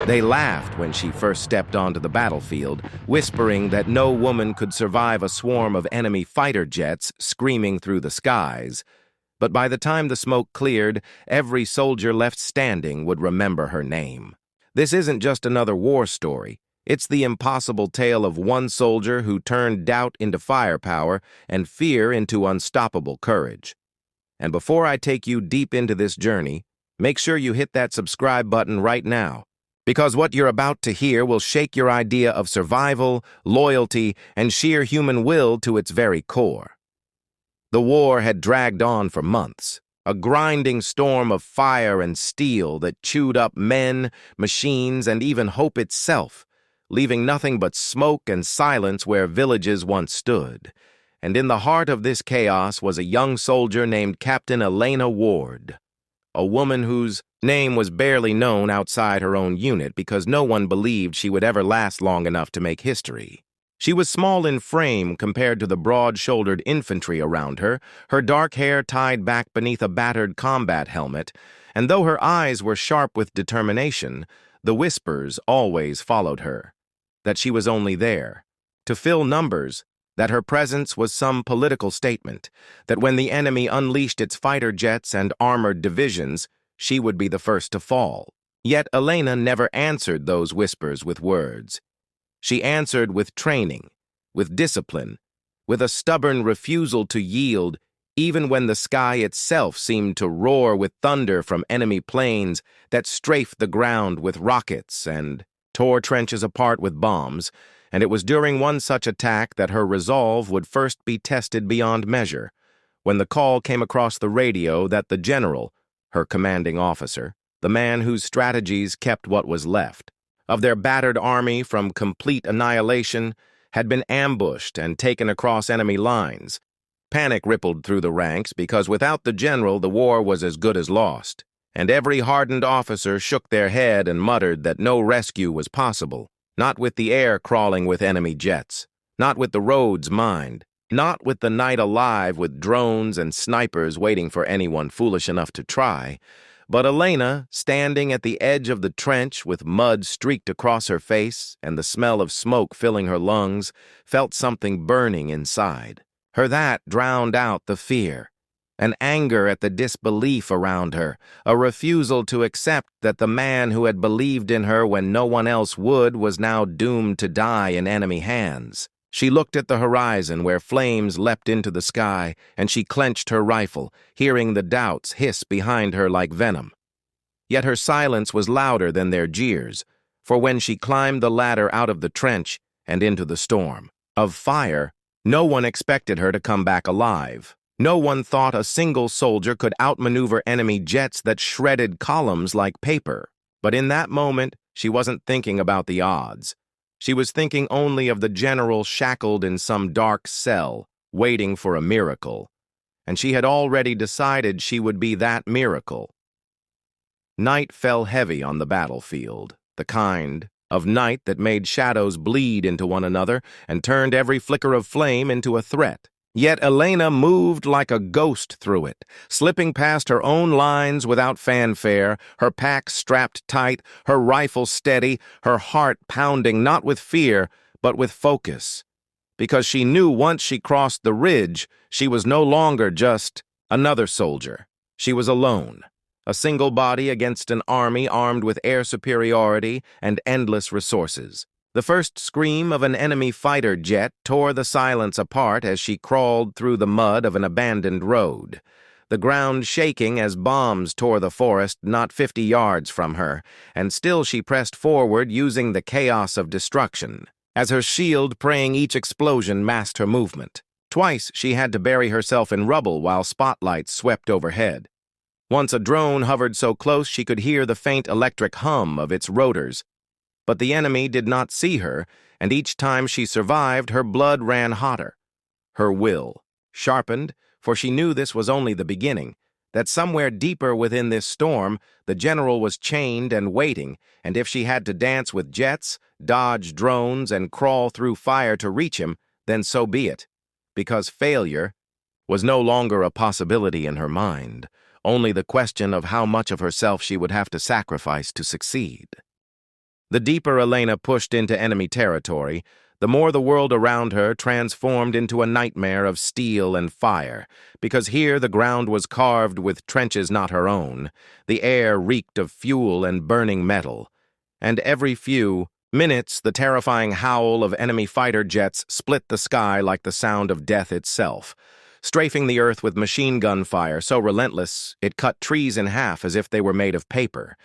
They laughed when she first stepped onto the battlefield, whispering that no woman could survive a swarm of enemy fighter jets screaming through the skies. But by the time the smoke cleared, every soldier left standing would remember her name. This isn't just another war story. It's the impossible tale of one soldier who turned doubt into firepower and fear into unstoppable courage. And before I take you deep into this journey, make sure you hit that subscribe button right now, because what you're about to hear will shake your idea of survival, loyalty, and sheer human will to its very core. The war had dragged on for months, a grinding storm of fire and steel that chewed up men, machines, and even hope itself, leaving nothing but smoke and silence where villages once stood. And in the heart of this chaos was a young soldier named Captain Elena Ward, a woman whose name was barely known outside her own unit because no one believed she would ever last long enough to make history. She was small in frame compared to the broad-shouldered infantry around her, her dark hair tied back beneath a battered combat helmet, and though her eyes were sharp with determination, the whispers always followed her, that she was only there to fill numbers, that her presence was some political statement, that when the enemy unleashed its fighter jets and armored divisions, she would be the first to fall. Yet Elena never answered those whispers with words. She answered with training, with discipline, with a stubborn refusal to yield, even when the sky itself seemed to roar with thunder from enemy planes that strafed the ground with rockets and tore trenches apart with bombs, and it was during one such attack that her resolve would first be tested beyond measure, when the call came across the radio that the general, her commanding officer, the man whose strategies kept what was left of their battered army from complete annihilation, had been ambushed and taken across enemy lines. Panic rippled through the ranks because without the general the war was as good as lost, and every hardened officer shook their head and muttered that no rescue was possible, not with the air crawling with enemy jets, not with the roads mined, not with the night alive with drones and snipers waiting for anyone foolish enough to try. But Elena, standing at the edge of the trench with mud streaked across her face and the smell of smoke filling her lungs, felt something burning inside. That drowned out the fear, an anger at the disbelief around her, a refusal to accept that the man who had believed in her when no one else would was now doomed to die in enemy hands. She looked at the horizon where flames leapt into the sky, and she clenched her rifle, hearing the doubts hiss behind her like venom. Yet her silence was louder than their jeers, for when she climbed the ladder out of the trench and into the storm of fire, no one expected her to come back alive. No one thought a single soldier could outmaneuver enemy jets that shredded columns like paper. But in that moment, she wasn't thinking about the odds. She was thinking only of the general shackled in some dark cell, waiting for a miracle. And she had already decided she would be that miracle. Night fell heavy on the battlefield, the kind of night that made shadows bleed into one another and turned every flicker of flame into a threat. Yet Elena moved like a ghost through it, slipping past her own lines without fanfare, her pack strapped tight, her rifle steady, her heart pounding not with fear, but with focus. Because she knew once she crossed the ridge, she was no longer just another soldier. She was alone, a single body against an army armed with air superiority and endless resources. The first scream of an enemy fighter jet tore the silence apart as she crawled through the mud of an abandoned road, the ground shaking as bombs tore the forest not 50 yards from her, and still she pressed forward using the chaos of destruction, as her shield praying each explosion masked her movement. Twice she had to bury herself in rubble while spotlights swept overhead. Once a drone hovered so close she could hear the faint electric hum of its rotors. But the enemy did not see her, and each time she survived, her blood ran hotter. Her will sharpened, for she knew this was only the beginning, that somewhere deeper within this storm, the general was chained and waiting, and if she had to dance with jets, dodge drones, and crawl through fire to reach him, then so be it, because failure was no longer a possibility in her mind, only the question of how much of herself she would have to sacrifice to succeed. The deeper Elena pushed into enemy territory, the more the world around her transformed into a nightmare of steel and fire, because here the ground was carved with trenches not her own, the air reeked of fuel and burning metal, and every few minutes the terrifying howl of enemy fighter jets split the sky like the sound of death itself, strafing the earth with machine gun fire so relentless it cut trees in half as if they were made of paper.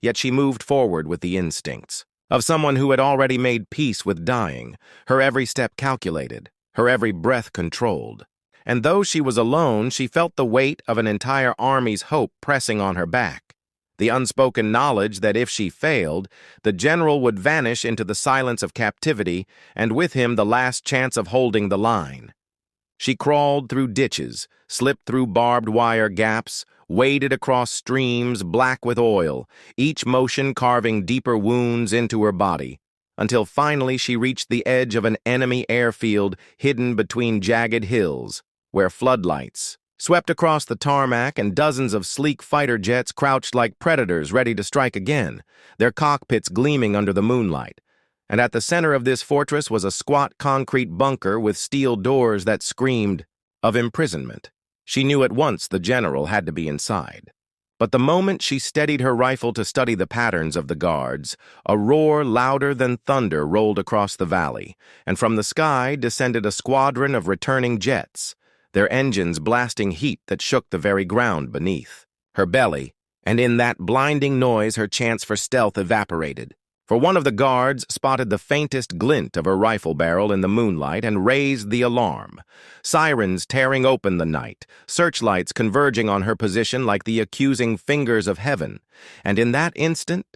Yet she moved forward with the instincts of someone who had already made peace with dying, her every step calculated, her every breath controlled. And though she was alone, she felt the weight of an entire army's hope pressing on her back, the unspoken knowledge that if she failed, the general would vanish into the silence of captivity, and with him the last chance of holding the line. She crawled through ditches, slipped through barbed wire gaps, waded across streams black with oil, each motion carving deeper wounds into her body, until finally she reached the edge of an enemy airfield hidden between jagged hills, where floodlights swept across the tarmac and dozens of sleek fighter jets crouched like predators ready to strike again, their cockpits gleaming under the moonlight. And at the center of this fortress was a squat concrete bunker with steel doors that screamed of imprisonment. She knew at once the general had to be inside. But the moment she steadied her rifle to study the patterns of the guards, a roar louder than thunder rolled across the valley, and from the sky descended a squadron of returning jets, their engines blasting heat that shook the very ground beneath her belly, and in that blinding noise her chance for stealth evaporated. For one of the guards spotted the faintest glint of her rifle barrel in the moonlight and raised the alarm. Sirens tearing open the night, searchlights converging on her position like the accusing fingers of heaven. And in that instant,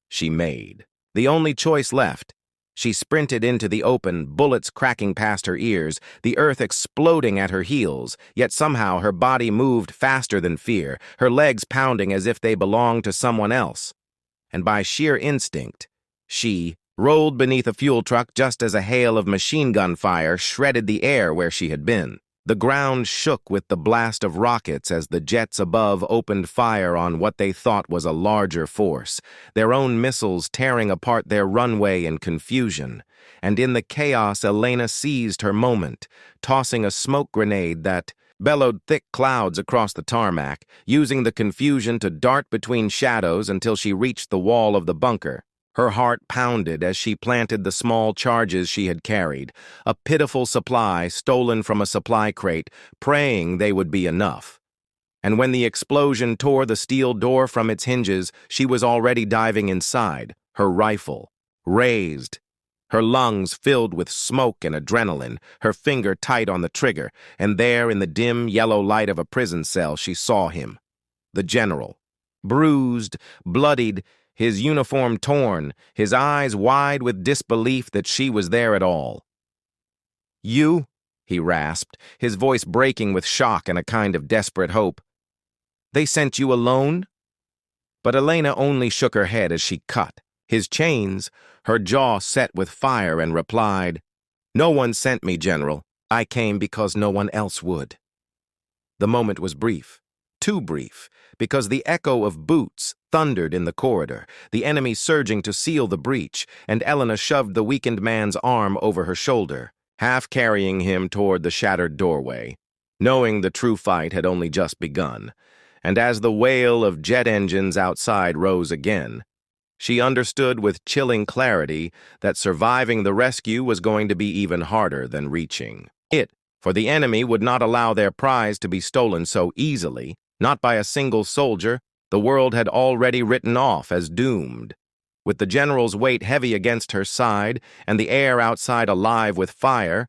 she made the only choice left. She sprinted into the open, bullets cracking past her ears, the earth exploding at her heels, yet somehow her body moved faster than fear, her legs pounding as if they belonged to someone else. And by sheer instinct, she rolled beneath a fuel truck just as a hail of machine gun fire shredded the air where she had been. The ground shook with the blast of rockets as the jets above opened fire on what they thought was a larger force, their own missiles tearing apart their runway in confusion. And in the chaos, Elena seized her moment, tossing a smoke grenade that bellowed thick clouds across the tarmac, using the confusion to dart between shadows until she reached the wall of the bunker. Her heart pounded as she planted the small charges she had carried, a pitiful supply stolen from a supply crate, praying they would be enough. And when the explosion tore the steel door from its hinges, she was already diving inside, her rifle raised, her lungs filled with smoke and adrenaline, her finger tight on the trigger, and there in the dim yellow light of a prison cell she saw him, the general, bruised, bloodied, his uniform torn, his eyes wide with disbelief that she was there at all. "You?" he rasped, his voice breaking with shock and a kind of desperate hope. "They sent you alone?" But Elena only shook her head as she cut his chains, her jaw set with fire, and replied, "No one sent me, General. I came because no one else would." The moment was brief, too brief, because the echo of boots thundered in the corridor, the enemy surging to seal the breach, and Elena shoved the weakened man's arm over her shoulder, half carrying him toward the shattered doorway, knowing the true fight had only just begun. And as the wail of jet engines outside rose again, she understood with chilling clarity that surviving the rescue was going to be even harder than reaching it, for the enemy would not allow their prize to be stolen so easily, not by a single soldier the world had already written off as doomed. With the general's weight heavy against her side and the air outside alive with fire,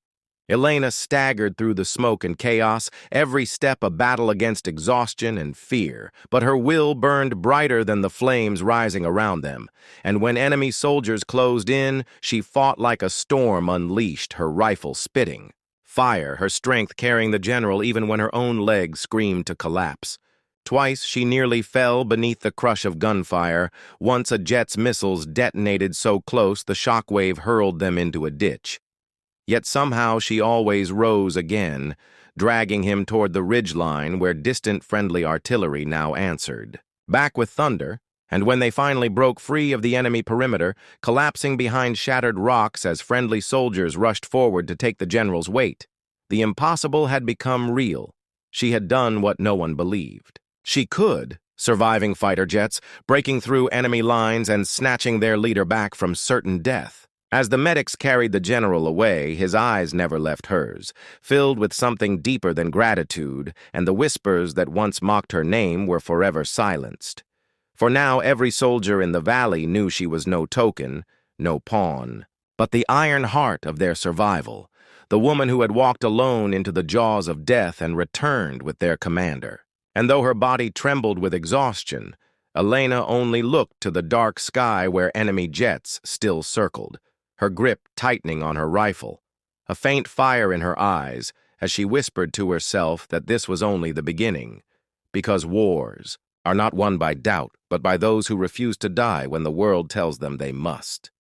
Elena staggered through the smoke and chaos, every step a battle against exhaustion and fear. But her will burned brighter than the flames rising around them, and when enemy soldiers closed in, she fought like a storm unleashed, her rifle spitting fire, her strength carrying the general even when her own legs screamed to collapse. Twice she nearly fell beneath the crush of gunfire. Once a jet's missiles detonated so close the shockwave hurled them into a ditch. Yet somehow she always rose again, dragging him toward the ridgeline where distant friendly artillery now answered back with thunder, And when they finally broke free of the enemy perimeter, collapsing behind shattered rocks as friendly soldiers rushed forward to take the general's weight, the impossible had become real. She had done what no one believed. She could, surviving fighter jets, breaking through enemy lines and snatching their leader back from certain death. As the medics carried the general away, his eyes never left hers, filled with something deeper than gratitude, and the whispers that once mocked her name were forever silenced. For now every soldier in the valley knew she was no token, no pawn, but the iron heart of their survival, the woman who had walked alone into the jaws of death and returned with their commander. And though her body trembled with exhaustion, Elena only looked to the dark sky where enemy jets still circled, her grip tightening on her rifle, a faint fire in her eyes as she whispered to herself that this was only the beginning, because wars are not won by doubt, but by those who refuse to die when the world tells them they must.